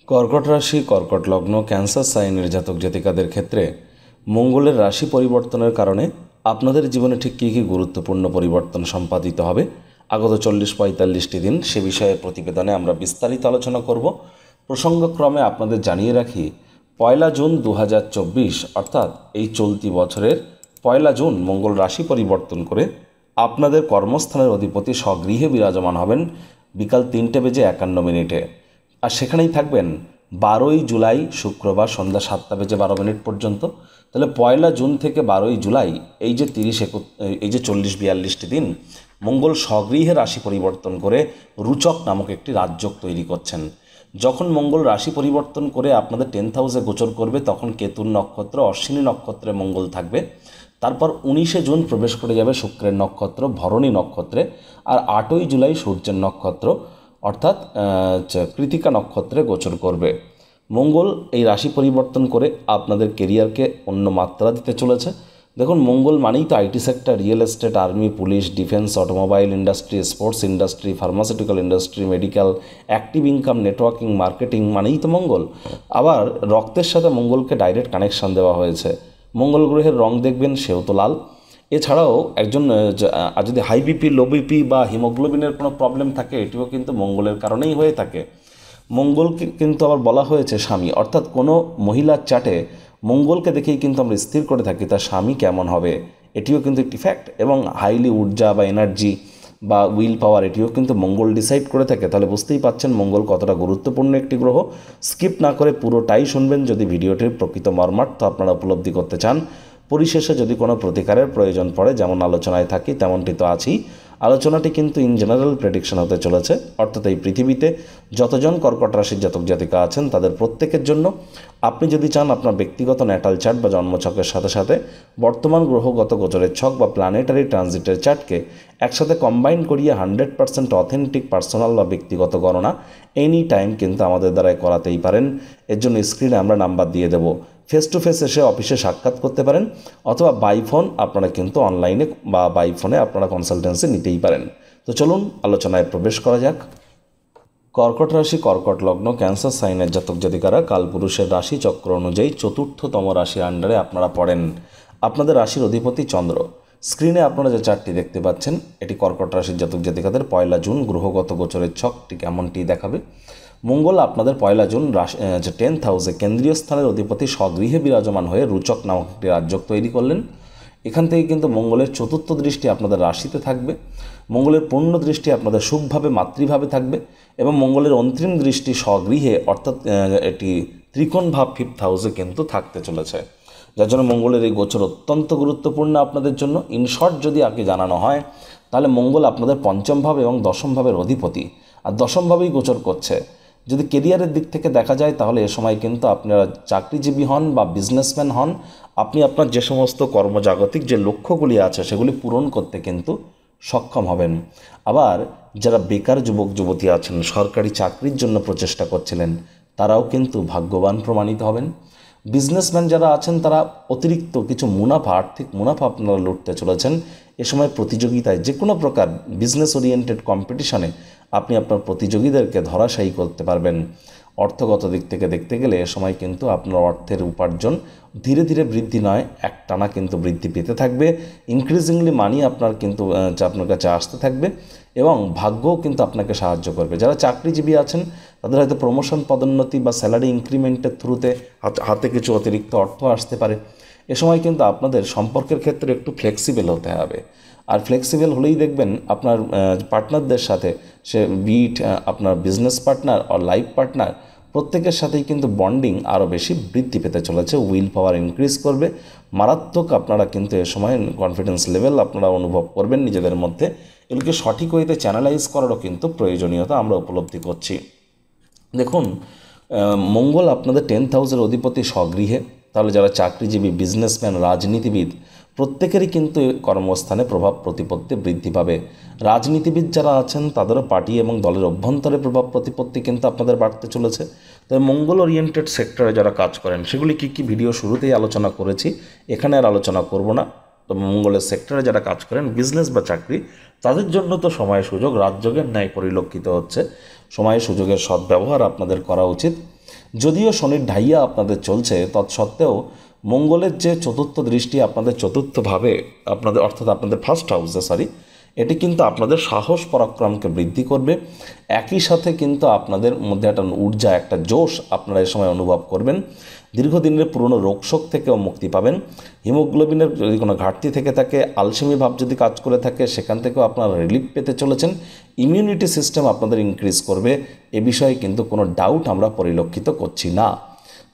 কর্কট রাশি, কর্কট লগ্ন, ক্যান্সার সাইনের জাতক জাতিকাদের ক্ষেত্রে মঙ্গলের রাশি পরিবর্তনের কারণে আপনাদের জীবনে ঠিক কী কী গুরুত্বপূর্ণ পরিবর্তন সম্পাদিত হবে আগত 40-45টি দিন সে বিষয়ে প্রতিবেদনে আমরা বিস্তারিত আলোচনা করব। প্রসঙ্গক্রমে আপনাদের জানিয়ে রাখি, 1 জুন 2024 অর্থাৎ এই চলতি বছরের 1 জুন মঙ্গল রাশি পরিবর্তন করে আপনাদের কর্মস্থানের অধিপতি স্বগৃহে বিরাজমান হবেন বিকাল 3:51 আর সেখানেই থাকবেন 12 জুলাই শুক্রবার সন্ধ্যা 7:12 পর্যন্ত। তাহলে 1 জুন থেকে 12 জুলাই এই যে 40-42টি দিন মঙ্গল স্বগৃহে রাশি পরিবর্তন করে রুচক নামক একটি রাজযোগ তৈরি করছেন। যখন মঙ্গল রাশি পরিবর্তন করে আপনাদের 10th হাউসে গোচর করবে তখন কেতুর নক্ষত্র অশ্বিনী নক্ষত্রে মঙ্গল থাকবে। তারপর 19 জুন প্রবেশ করে যাবে শুক্রের নক্ষত্র ভরণী নক্ষত্রে, আর 8 জুলাই সূর্যের নক্ষত্র অর্থাৎ কৃতিকা নক্ষত্রে গোচর করবে। মঙ্গল এই রাশি পরিবর্তন করে আপনাদের কেরিয়ারকে অন্য মাত্রা দিতে চলেছে। দেখুন, মঙ্গল মানেই তো IT sector, real estate, army, police, defence, automobile industry, sports industry, pharmaceutical industry, medical, active income, networking, marketing মানেই তো মঙ্গল। আবার রক্তের সাথে মঙ্গলকে ডাইরেক্ট কানেকশান দেওয়া হয়েছে। মঙ্গল গ্রহের রং দেখবেন সেও তো লাল। এছাড়াও একজন যদি হাই বিপি, লো বিপি বা হিমোগ্লোবিনের কোনো প্রবলেম থাকে এটিও কিন্তু মঙ্গলের কারণেই হয়ে থাকে। মঙ্গলকে কিন্তু আবার বলা হয়েছে স্বামী, অর্থাৎ কোনো মহিলার চাটে মঙ্গলকে দেখেই কিন্তু আমরা স্থির করে থাকি তার স্বামী কেমন হবে, এটিও কিন্তু একটি ফ্যাক্ট। এবং হাইলি ঊর্জা বা এনার্জি বা উইল পাওয়ার এটিও কিন্তু মঙ্গল ডিসাইড করে থাকে। তাহলে বুঝতেই পাচ্ছেন মঙ্গল কতটা গুরুত্বপূর্ণ একটি গ্রহ। স্কিপ না করে পুরোটাই শুনবেন যদি ভিডিওটির প্রকৃত মর্মার্থ আপনারা উপলব্ধি করতে চান। পরিশেষে যদি কোনো প্রতিকারের প্রয়োজন পড়ে, যেমন আলোচনায় থাকি তেমনটি তো আছেই, আলোচনাটি কিন্তু ইন জেনারেল প্রেডিকশন হতে চলেছে। অর্থাৎ এই পৃথিবীতে যতজন কর্কট রাশির জাতক জাতিকা আছেন তাদের প্রত্যেকের জন্য আপনি যদি চান আপনার ব্যক্তিগত ন্যাটাল চার্ট বা জন্মছকের সাথে সাথে বর্তমান গ্রহগত গোচরের ছক বা প্ল্যানেটারি ট্রানজিটের চার্টকে একসাথে কম্বাইন করিয়ে 100% অথেন্টিক পার্সোনাল বা ব্যক্তিগত গণনা এনি টাইম কিন্তু আমাদের দ্বারাই করাতেই পারেন। এর জন্য স্ক্রিনে আমরা নাম্বার দিয়ে দেবো। ফেস টু ফেস এসে অফিসে সাক্ষাৎ করতে পারেন, অথবা বাই ফোন আপনারা কিন্তু অনলাইনে বা বাই ফোনে আপনারা কনসালটেন্সি নিতেই পারেন। তো চলুন আলোচনায় প্রবেশ করা যাক। কর্কট রাশি, কর্কট লগ্ন, ক্যান্সার সাইনের জাতক জাতিকারা কালপুরুষের রাশি চক্র অনুযায়ী চতুর্থতম রাশির আন্ডারে আপনারা পড়েন। আপনাদের রাশির অধিপতি চন্দ্র। স্ক্রিনে আপনারা যে চার্টটি দেখতে পাচ্ছেন এটি কর্কট রাশির জাতক জাতিকাদের 1 জুন গ্রহগত গোচরের ছকটি কেমনটি দেখাবে। মঙ্গল আপনাদের 1 জুন 10th হাউসে কেন্দ্রীয় স্থানের অধিপতি স্বগৃহে বিরাজমান হয়ে রুচক নামক একটি রাজযোগ তৈরি করলেন। এখান থেকে কিন্তু মঙ্গলের চতুর্থ দৃষ্টি আপনাদের রাশিতে থাকবে, মঙ্গলের পূর্ণ দৃষ্টি আপনাদের সুখভাবে মাতৃভাবে থাকবে, এবং মঙ্গলের অন্তিম দৃষ্টি স্বগৃহে অর্থাৎ এটি ত্রিকোণ ভাব 5th হাউসে কিন্তু থাকতে চলেছে, যার জন্য মঙ্গলের এই গোচর অত্যন্ত গুরুত্বপূর্ণ আপনাদের জন্য। ইন শর্ট যদি আগে জানানো হয় তাহলে মঙ্গল আপনাদের পঞ্চম ভাব এবং দশম ভাবের অধিপতি, আর দশম ভাবেই গোচর করছে। যদি কেরিয়ারের দিক থেকে দেখা যায় তাহলে এ সময় কিন্তু আপনারা চাকরিজীবী হন বা বিজনেসম্যান হন, আপনি আপনার যে সমস্ত কর্মজাগতিক যে লক্ষ্যগুলি আছে সেগুলি পূরণ করতে কিন্তু সক্ষম হবেন। আবার যারা বেকার যুবক যুবতী আছেন, সরকারি চাকরির জন্য প্রচেষ্টা করছিলেন, তারাও কিন্তু ভাগ্যবান প্রমাণিত হবেন। বিজনেসম্যান যারা আছেন তারা অতিরিক্ত কিছু মুনাফা, আর্থিক মুনাফা আপনারা লুটতে চলেছেন। এ সময় প্রতিযোগিতায় যে কোনো প্রকার বিজনেস ওরিয়েন্টেড কম্পিটিশনে আপনি আপনার প্রতিযোগীদেরকে ধরাশায়ী করতে পারবেন। অর্থগত দিক থেকে দেখতে গেলে এ সময় কিন্তু আপনার অর্থের উপার্জন ধীরে ধীরে বৃদ্ধি নয়, একটানা কিন্তু বৃদ্ধি পেতে থাকবে। ইনক্রিজিংলি মানি আপনার কিন্তু আপনার কাছে আসতে থাকবে, এবং ভাগ্যও কিন্তু আপনাকে সাহায্য করবে। যারা চাকরিজীবী আছেন তাদের হয়তো প্রমোশন, পদোন্নতি বা স্যালারি ইনক্রিমেন্টের থ্রুতে হাতে কিছু অতিরিক্ত অর্থ আসতে পারে। এ সময় কিন্তু আপনাদের সম্পর্কের ক্ষেত্রে একটু ফ্লেক্সিবল হতে হবে। আর ফ্লেক্সিবল হলেই দেখবেন আপনার পার্টনারদের সাথে, সে বিট আপনার বিজনেস পার্টনার আর লাইফ পার্টনার, প্রত্যেকের সাথেই কিন্তু বন্ডিং আরও বেশি বৃদ্ধি পেতে চলেছে। উইল পাওয়ার ইনক্রিজ করবে, মারাত্মক আপনারা কিন্তু এ সময় কনফিডেন্স লেভেল আপনারা অনুভব করবেন নিজেদের মধ্যে। এগুলিকে সঠিক ওয়েতে চ্যানেলাইজ করারও কিন্তু প্রয়োজনীয়তা আমরা উপলব্ধি করছি। দেখুন, মঙ্গল আপনাদের 10th হাউসের অধিপতি স্বগৃহে, তাহলে যারা চাকরিজীবী, বিজনেসম্যান, রাজনীতিবিদ প্রত্যেকেরই কিন্তু কর্মস্থানে প্রভাব প্রতিপত্তি বৃদ্ধি পাবে। রাজনীতিবিদ যারা আছেন তাদেরও পার্টি এবং দলের অভ্যন্তরে প্রভাব প্রতিপত্তি কিন্তু আপনাদের বাড়তে চলেছে। তবে মঙ্গল ওরিয়েন্টেড সেক্টরে যারা কাজ করেন সেগুলি কী কী ভিডিও শুরুতেই আলোচনা করেছি, এখানে আর আলোচনা করব না। তো মঙ্গলের সেক্টরে যারা কাজ করেন, বিজনেস বা চাকরি, তাদের জন্য তো সময় সুযোগ রাজযোগের ন্যায় পরিলক্ষিত হচ্ছে। সময় সুযোগের সদ্ব্যবহার আপনাদের করা উচিত। যদিও শনির ঢাইয়া আপনাদের চলছে, তৎসত্ত্বেও মঙ্গলের যে চতুর্থ দৃষ্টি আপনাদের চতুর্থভাবে আপনাদের অর্থাৎ আপনাদের ফার্স্ট হাউসে এটি কিন্তু আপনাদের সাহস পরাক্রমকে বৃদ্ধি করবে। একই সাথে কিন্তু আপনাদের মধ্যে একটা ঊর্জা, একটা জোশ আপনারা এই সময় অনুভব করবেন। দীর্ঘদিনের পুরনো রোগশোক থেকেও মুক্তি পাবেন। হিমোগ্লোবিনের যদি কোনো ঘাটতি থেকে থাকে, আলসেমি ভাব যদি কাজ করে থাকে, সেখান থেকেও আপনারা রিলিফ পেতে চলেছেন। ইমিউনিটি সিস্টেম আপনাদের ইনক্রিজ করবে, এ বিষয়ে কিন্তু কোনো ডাউট আমরা পরিলক্ষিত করছি না।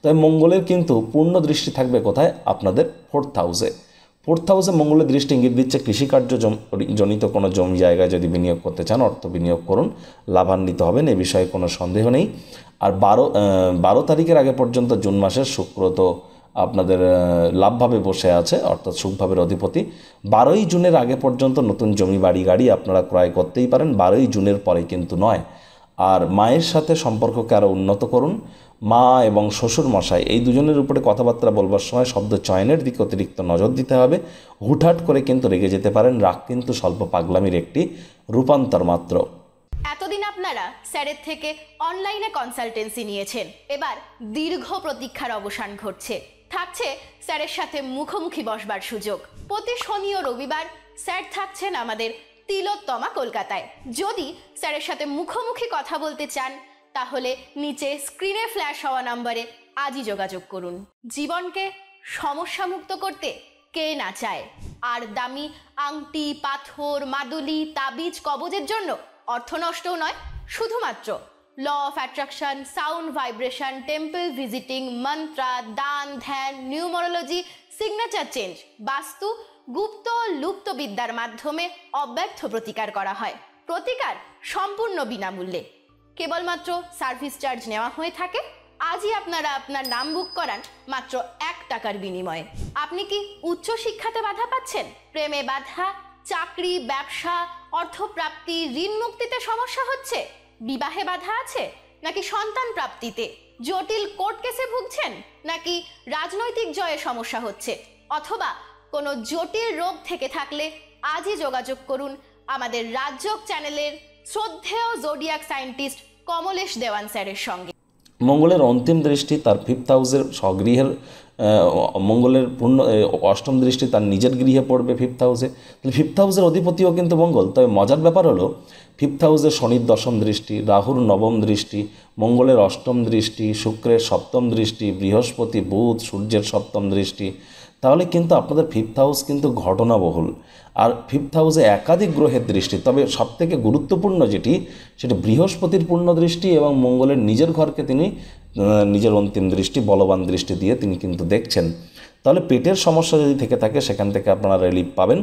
তবে মঙ্গলের কিন্তু পূর্ণ দৃষ্টি থাকবে কোথায়? আপনাদের ফোর্থ হাউসে। ফোর্থ হাউসে মঙ্গলের দৃষ্টি ইঙ্গিত দিচ্ছে কৃষিকার্য জনিত কোনো জমি জায়গায় যদি বিনিয়োগ করতে চান, অর্থ বিনিয়োগ করুন, লাভান্বিত হবেন, এ বিষয়ে কোনো সন্দেহ নেই। আর 12 তারিখের আগে পর্যন্ত জুন মাসের শুক্র তো আপনাদের লাভভাবে বসে আছে, অর্থাৎ সুখভাবের অধিপতি। 12ই জুনের আগে পর্যন্ত নতুন জমি বাড়ি গাড়ি আপনারা ক্রয় করতেই পারেন, 12ই জুনের পরে কিন্তু নয়। আর মায়ের সাথে সম্পর্ককে আরও উন্নত করুন। মা এবং শ্বশুর মশাই এই দুজনের উপরে কথাবার্তা বলবার সময় শব্দ চয়নের দিকে অতিরিক্ত নজর দিতে হবে। হুটহাট করে কিন্তু রেগে যেতে পারেন, রাগ কিন্তু স্বল্প পাগলামির একটি রূপান্তর মাত্র। এতদিন আপনারা স্যারের থেকে অনলাইনে কনসালটেন্সি নিয়েছেন, এবার দীর্ঘ প্রতীক্ষার অবসান ঘটছে। থাকছে স্যারের সাথে মুখোমুখি বসবার সুযোগ। প্রতি শনি ও রবিবার স্যার থাকছেন আমাদের তিলোত্তমা কলকাতায়। যদি স্যারের সাথে মুখোমুখি কথা বলতে চান, তাহলে নিচে স্ক্রিনে ফ্ল্যাশ হওয়া নম্বরে আজই যোগাযোগ করুন। জীবনকে সমস্যামুক্ত করতে কে না চায়? আর দামি আংটি, পাথর, মাদুলি, তাবিজ, কবজের জন্য অর্থ নষ্টও নয়, শুধুমাত্র law of attraction, sound vibration, temple visiting, mantra, দান, ধ্যান, নিউমারোলজি, সিগনেচার চেঞ্জ, বাস্তু, গুপ্ত লুপ্ত বিদ্যার মাধ্যমে অব্যর্থ প্রতিকার করা হয়। প্রতিকার সম্পূর্ণ বিনামূল্যে, কেবলমাত্র সার্ভিস চার্জ নেওয়া হয়ে থাকে। আজই আপনারা আপনার নাম বুক করান মাত্র 1 টাকার বিনিময়ে। আপনি কি উচ্চ শিক্ষাতে বাধা পাচ্ছেন? প্রেমে বাধা, চাকরি, ব্যবসা, অর্থপ্রাপ্তি, ঋণ মুক্তিতে সমস্যা হচ্ছে? বিবাহে বাধা আছে? নাকি সন্তান প্রাপ্তিতে? জটিল কোর্ট কেসে ভুগছেন? নাকি রাজনৈতিক জয়ে সমস্যা হচ্ছে? অথবা কোনো জটিল রোগ থেকে থাকলে আজই যোগাযোগ করুন আমাদের রাজযোগ চ্যানেলের শ্রদ্ধেয় জোডিয়াক সায়েন্টিস্ট কমলেশ দেওয়ান স্যারের সঙ্গে। মঙ্গলের অন্তিম দৃষ্টি তার ফিফথ হাউসের স্বগৃহের, মঙ্গলের পূর্ণ অষ্টম দৃষ্টি তার নিজের গৃহে পড়বে ফিফথ হাউসে। ফিফথ হাউসের অধিপতিও কিন্তু মঙ্গল। তবে মজার ব্যাপার হলো ফিফথ হাউসে শনির দশম দৃষ্টি, রাহুর নবম দৃষ্টি, মঙ্গলের অষ্টম দৃষ্টি, শুক্রের সপ্তম দৃষ্টি, বৃহস্পতি, বুধ, সূর্যের সপ্তম দৃষ্টি। তাহলে কিন্তু আপনাদের ফিফথ হাউস কিন্তু ঘটনাবহুল। আর ফিফথ হাউসে একাধিক গ্রহের দৃষ্টি, তবে সবথেকে গুরুত্বপূর্ণ যেটি সেটা বৃহস্পতির পূর্ণ দৃষ্টি এবং মঙ্গলের নিজের ঘরকে তিনি নিজের অন্তিম দৃষ্টি, বলবান দৃষ্টি দিয়ে তিনি কিন্তু দেখছেন। তাহলে পেটের সমস্যা যদি থেকে থাকে সেখান থেকে আপনারা রিলিফ পাবেন।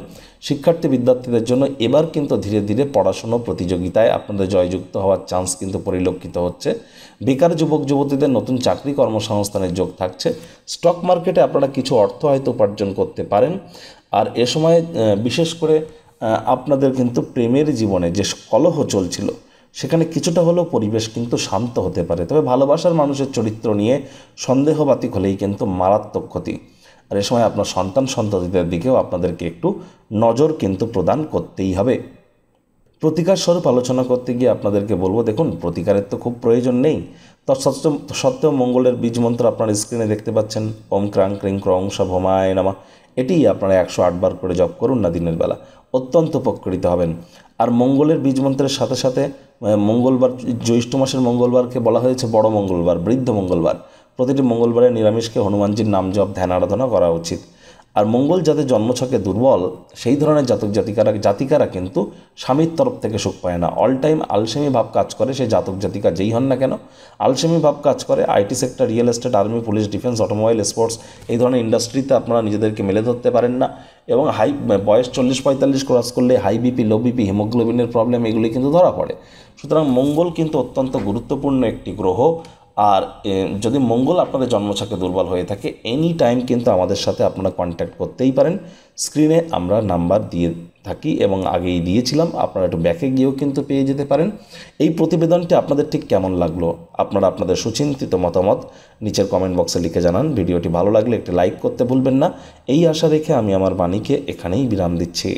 শিক্ষার্থী বিদ্যার্থীদের জন্য এবার কিন্তু ধীরে ধীরে পড়াশুনো প্রতিযোগিতায় আপনাদের জয়যুক্ত হওয়ার চান্স কিন্তু পরিলক্ষিত হচ্ছে। বেকার যুবক যুবতীদের নতুন চাকরি কর্মসংস্থানের যোগ থাকছে। স্টক মার্কেটে আপনারা কিছু অর্থ হয়তো উপার্জন করতে পারেন। আর এ সময় বিশেষ করে আপনাদের কিন্তু প্রেমের জীবনে যে কলহ চলছিল সেখানে কিছুটা হলেও পরিবেশ কিন্তু শান্ত হতে পারে। তবে ভালোবাসার মানুষের চরিত্র নিয়ে সন্দেহবাতিক হলেই কিন্তু মারাত্মক ক্ষতি। আর এ সময় আপনার সন্ততিদের দিকেও আপনাদেরকে একটু নজর কিন্তু প্রদান করতেই হবে। প্রতিকার স্বরূপ আলোচনা করতে গিয়ে আপনাদেরকে বলবো, দেখুন প্রতিকারের তো খুব প্রয়োজন নেই, তৎসত্ত্বেও মঙ্গলের বীজ মন্ত্র আপনার স্ক্রিনে দেখতে পাচ্ছেন, ওম ক্রাং ক্রিং ক্রং ভমায় নামা, এটি আপনারা 108 বার করে জপ করুন না দিনের বেলা, অত্যন্ত উপকৃত হবেন। আর মঙ্গলের বীজ মন্ত্রের সাথে সাথে মঙ্গলবার, জ্যৈষ্ঠ মাসের মঙ্গলবারকে বলা হয়েছে বড় মঙ্গলবার, বৃদ্ধ মঙ্গলবার। প্রতিটি মঙ্গলবারে নিরামিষকে হনুমানজির নাম জপ ধ্যান আরাধনা করা উচিত। আর মঙ্গল যাদের জন্মছকে দুর্বল সেই ধরনের জাতিকারা কিন্তু স্বামীর তরফ থেকে সুখ পায় না। অল টাইম আলসেমি ভাব কাজ করে সেই জাতক জাতিকা যেই হন না কেন, আলসেমি ভাব কাজ করে। IT sector, real estate, army, police, defence, automobile, sports এই ধরনের ইন্ডাস্ট্রিতে আপনারা নিজেদেরকে মেলে ধরতে পারেন না। এবং বয়স 40-45 ক্রস করলে হাই বিপি, লো বিপি, হিমোগ্লোবিনের প্রবলেম এগুলি কিন্তু ধরা পড়ে। সুতরাং মঙ্গল কিন্তু অত্যন্ত গুরুত্বপূর্ণ একটি গ্রহ। আর যদি মঙ্গল আপনাদের জন্মছকে দুর্বল হয়ে থাকে, এনি টাইম কিন্তু আমাদের সাথে আপনারা কন্ট্যাক্ট করতেই পারেন। স্ক্রিনে আমরা নাম্বার দিয়ে থাকি এবং আগেই দিয়েছিলাম, আপনারা একটু ব্যাকে গিয়েও কিন্তু পেয়ে যেতে পারেন। এই প্রতিবেদনটি আপনাদের ঠিক কেমন লাগলো আপনারা আপনাদের সুচিন্তিত মতামত নিচের কমেন্ট বক্সে লিখে জানান। ভিডিওটি ভালো লাগলে একটি লাইক করতে ভুলবেন না। এই আশা রেখে আমি আমার বাণীকে এখানেই বিরাম দিচ্ছি।